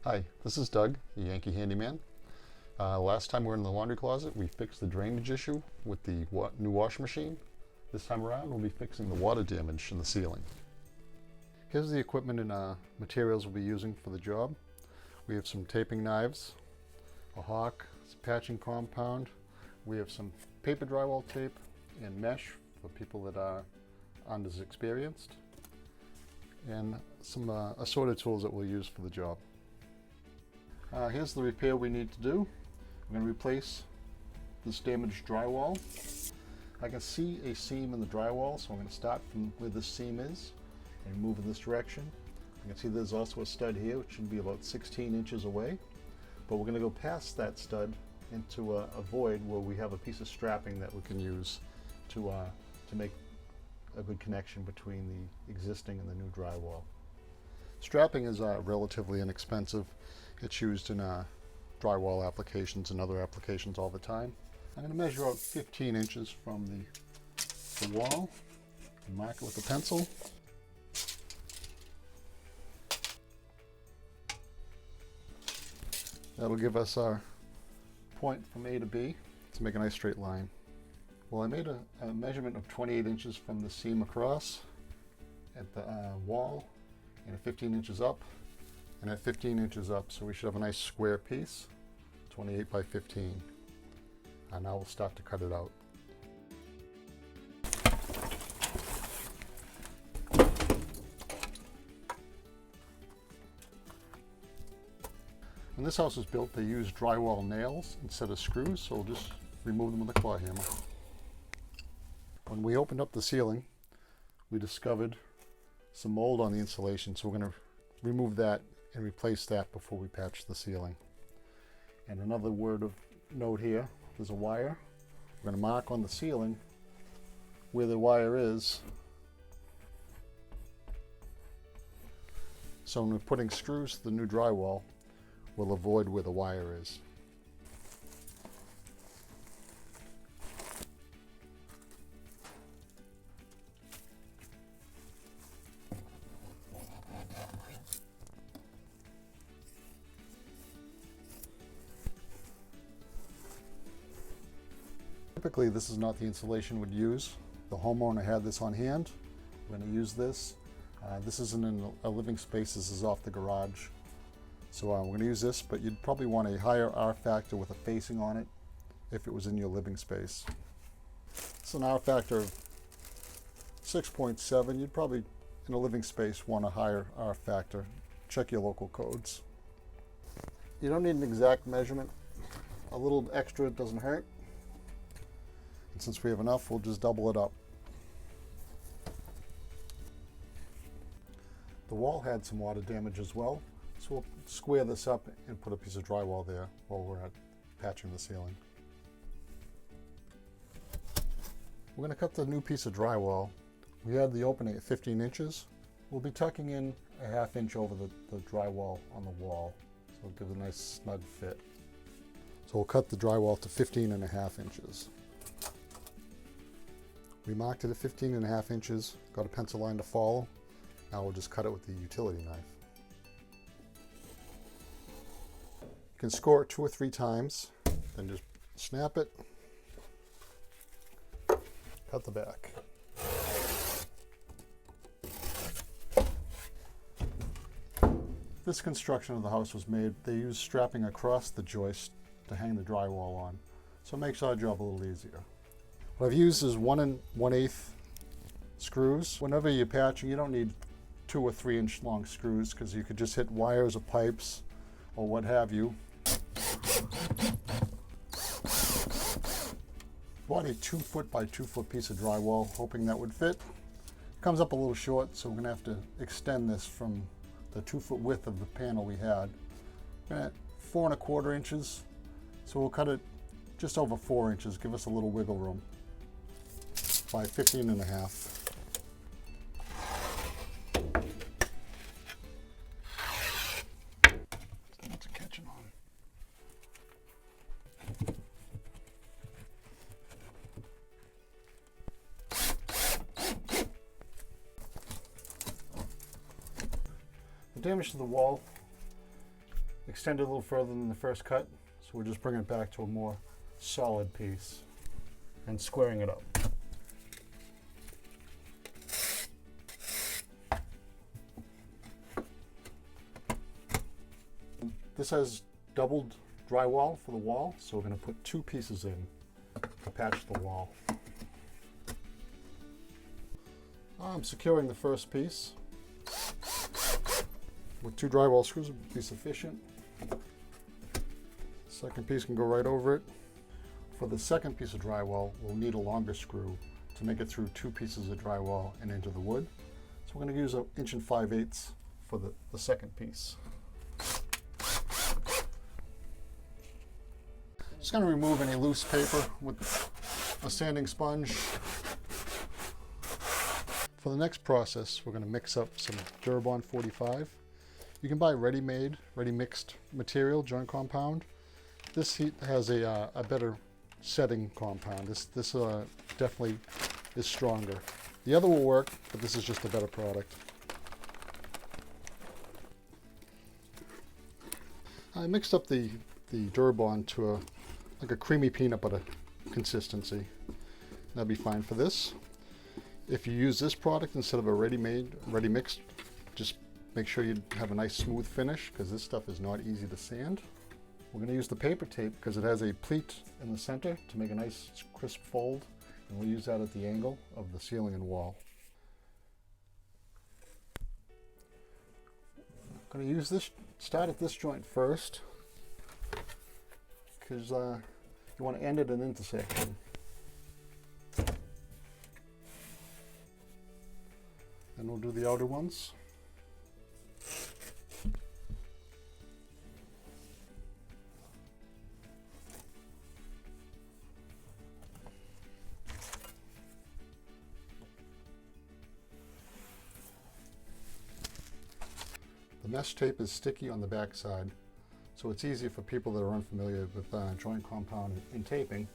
Hi, this is Doug, the Yankee Handyman. Last time we were in the laundry closet, we fixed the drainage issue with the new washing machine. This time around, we'll be fixing the water damage in the ceiling. Here's the equipment and materials we'll be using for the job. We have some taping knives, a hawk, some patching compound. We have some paper drywall tape and mesh for people that aren't as experienced, and some assorted tools that we'll use for the job. Here's the repair we need to do. We're going to replace this damaged drywall. I can see a seam in the drywall, so I'm going to start from where this seam is and move in this direction. I can see there's also a stud here, which should be about 16 inches away. But we're going to go past that stud into a void where we have a piece of strapping that we can use to make a good connection between the existing and the new drywall. Strapping is relatively inexpensive. It's used in drywall applications and other applications all the time. I'm going to measure out 15 inches from the wall and mark it with a pencil. That'll give us our point from A to B to make a nice straight line. Well, I made a measurement of 28 inches from the seam across at the wall and 15 inches up and at 15 inches up, so we should have a nice square piece, 28 by 15. And now we'll start to cut it out. When this house was built, they used drywall nails instead of screws, so we'll just remove them with a claw hammer. When we opened up the ceiling, we discovered some mold on the insulation, so we're going to remove that and replace that before we patch the ceiling. And another word of note here, there's a wire. We're going to mark on the ceiling where the wire is. So when we're putting screws to the new drywall, we'll avoid where the wire is. Typically, this is not the insulation we'd use. The homeowner had this on hand. We're going to use this. This isn't in a living space, this is off the garage. So we're going to use this, but you'd probably want a higher R factor with a facing on it if it was in your living space. It's an R factor of 6.7. You'd probably, in a living space, want a higher R factor. Check your local codes. You don't need an exact measurement. A little extra doesn't hurt. And since we have enough, we'll just double it up. The wall had some water damage as well, so we'll square this up and put a piece of drywall there while we're patching the ceiling. We're going to cut the new piece of drywall. We had the opening at 15 inches. We'll be tucking in a ½ inch over the drywall on the wall, so it'll give a nice snug fit. So we'll cut the drywall to 15.5 inches. We marked it at 15.5 inches, got a pencil line to follow. Now we'll just cut it with the utility knife. You can score it 2 or 3 times, then just snap it, cut the back. This construction of the house was made, they used strapping across the joist to hang the drywall on, so it makes our job a little easier. What I've used is 1 1/8 screws. Whenever you're patching, you don't need 2 or 3 inch long screws because you could just hit wires or pipes or what have you. Bought a 2 foot by 2 foot piece of drywall, hoping that would fit. Comes up a little short, so we're going to have to extend this from the 2 foot width of the panel we had. At 4 1/4 inches, so we'll cut it just over 4 inches, give us a little wiggle room, by 15.5. It's catching on. The damage to the wall extended a little further than the first cut, so we're just bringing it back to a more solid piece and squaring it up. This has doubled drywall for the wall, so we're going to put 2 pieces in to patch the wall. I'm securing the first piece with 2 drywall screws would be sufficient. Second piece can go right over it. For the second piece of drywall, we'll need a longer screw to make it through 2 pieces of drywall and into the wood. So we're going to use 1 5/8 inches for the second piece. Just going to remove any loose paper with a sanding sponge. For the next process, we're going to mix up some Drywall 45. You can buy ready-made, ready-mixed material, joint compound. This has a better setting compound. This definitely is stronger. The other will work, but this is just a better product. I mixed up the Durabond to like a creamy peanut butter consistency. That'd be fine for this. If you use this product instead of a ready-made, ready-mixed, just make sure you have a nice smooth finish, because this stuff is not easy to sand. We're going to use the paper tape because it has a pleat in the center to make a nice crisp fold, and we'll use that at the angle of the ceiling and wall. I'm going to use this, start at this joint first, because you want to end at an intersection. Then we'll do the outer ones. The mesh tape is sticky on the back side, so it's easy for people that are unfamiliar with joint compound and taping.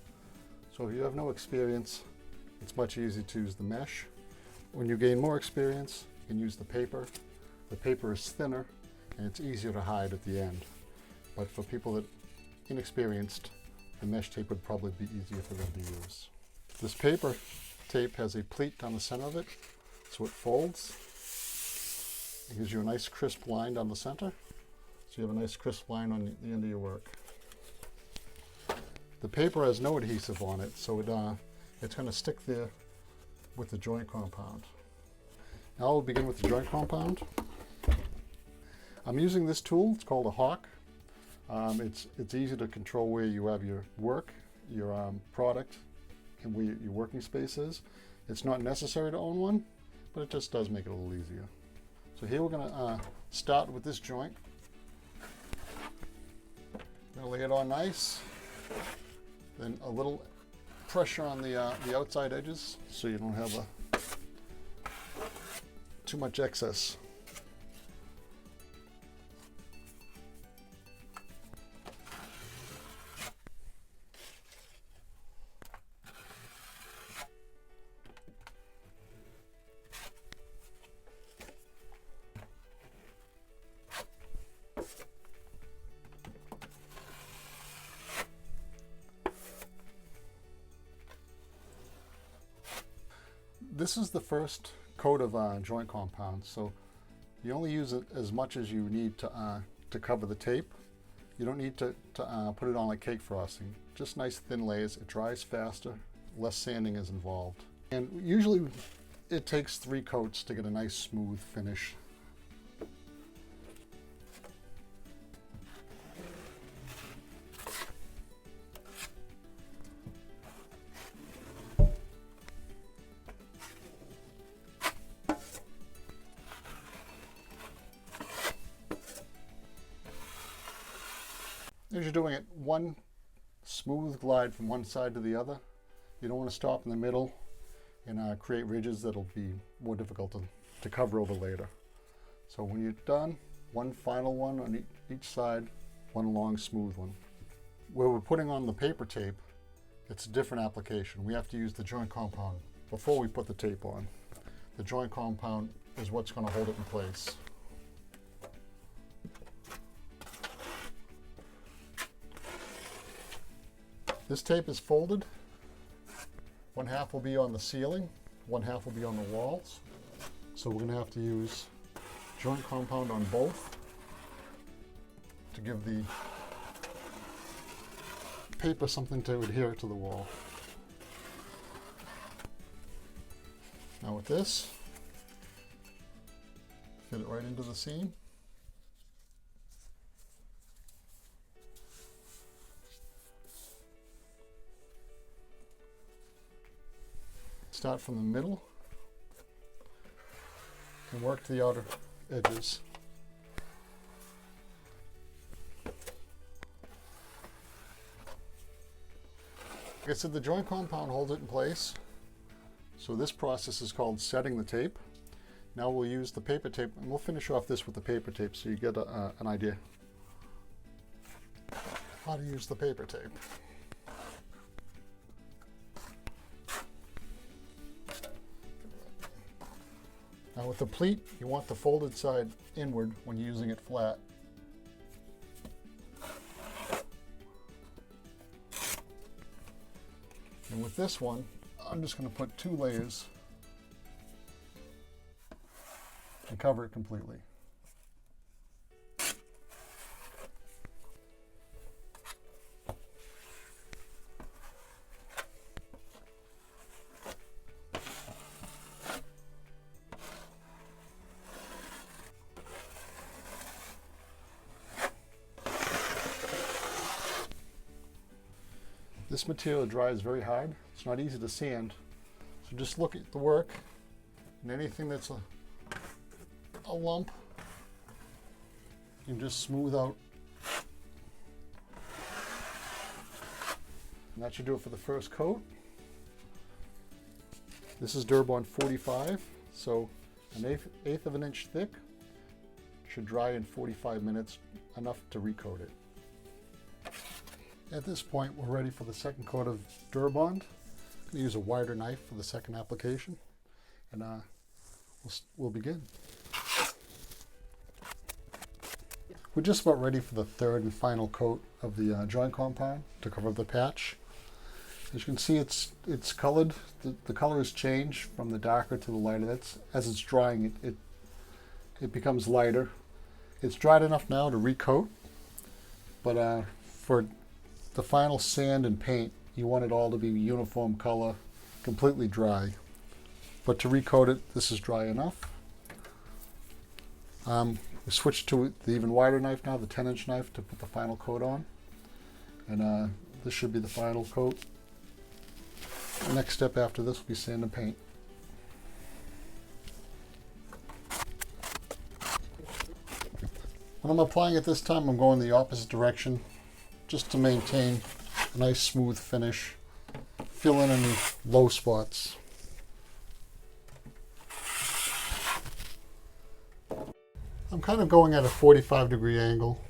So if you have no experience, it's much easier to use the mesh. When you gain more experience, you can use the paper. The paper is thinner and it's easier to hide at the end. But for people that are inexperienced, the mesh tape would probably be easier for them to use. This paper tape has a pleat down the center of it, so it folds. It gives you a nice crisp line down the center, so you have a nice crisp line on the end of your work. The paper has no adhesive on it, so it's going to stick there with the joint compound. Now we'll begin with the joint compound. I'm using this tool. It's called a hawk. It's easy to control where you have your work, your product, and where your working space is. It's not necessary to own one, but it just does make it a little easier. So here we're going to start with this joint. I'm going to lay it on nice. Then a little pressure on the outside edges so you don't have too much excess. This is the first coat of joint compound, so you only use it as much as you need to cover the tape. You don't need to put it on like cake frosting. Just nice thin layers. It dries faster, less sanding is involved. And usually it takes 3 coats to get a nice smooth finish. As you're doing it, one smooth glide from one side to the other. You don't want to stop in the middle and create ridges that'll be more difficult to cover over later. So when you're done, one final one on each side, one long smooth one. Where we're putting on the paper tape, it's a different application. We have to use the joint compound before we put the tape on. The joint compound is what's going to hold it in place. This tape is folded. One half will be on the ceiling, one half will be on the walls. So we're going to have to use joint compound on both to give the paper something to adhere to the wall. Now with this, fit it right into the seam. Start from the middle and work to the outer edges. Like I said, the joint compound holds it in place. So this process is called setting the tape. Now we'll use the paper tape, and we'll finish off this with the paper tape so you get an idea how to use the paper tape. Now with the pleat, you want the folded side inward when you're using it flat. And with this one, I'm just going to put 2 layers and cover it completely. This material dries very hard. It's not easy to sand. So just look at the work, and anything that's a lump, you can just smooth out. And that should do it for the first coat. This is Durbond 45, so an eighth of an inch thick. Should dry in 45 minutes, enough to recoat it. At this point, we're ready for the second coat of Durbond. I'm going to use a wider knife for the second application, and we'll begin. We're just about ready for the third and final coat of the joint compound to cover the patch. As you can see, it's colored. The color has changed from the darker to the lighter. As it's drying, it becomes lighter. It's dried enough now to recoat, but for the final sand and paint, you want it all to be uniform color, completely dry. But to recoat it, this is dry enough. We switch to the even wider knife now, the 10-inch knife, to put the final coat on. And this should be the final coat. The next step after this will be sand and paint. When I'm applying it this time, I'm going the opposite direction, just to maintain a nice smooth finish, fill in any low spots. I'm kind of going at a 45-degree angle.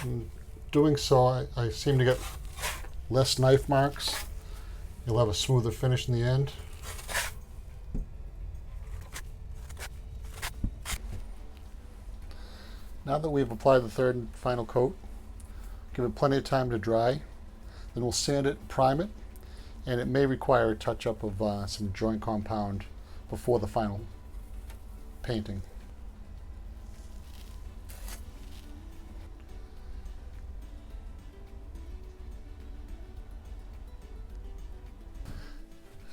In doing so, I seem to get less knife marks. You'll have a smoother finish in the end. Now that we've applied the third and final coat, give it plenty of time to dry. Then we'll sand it, prime it, and it may require a touch-up of some joint compound before the final painting.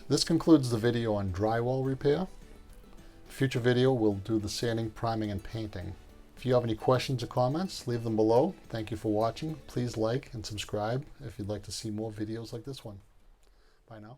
This concludes the video on drywall repair. Future video will do the sanding, priming, and painting. If you have any questions or comments, leave them below. Thank you for watching. Please like and subscribe if you'd like to see more videos like this one. Bye now.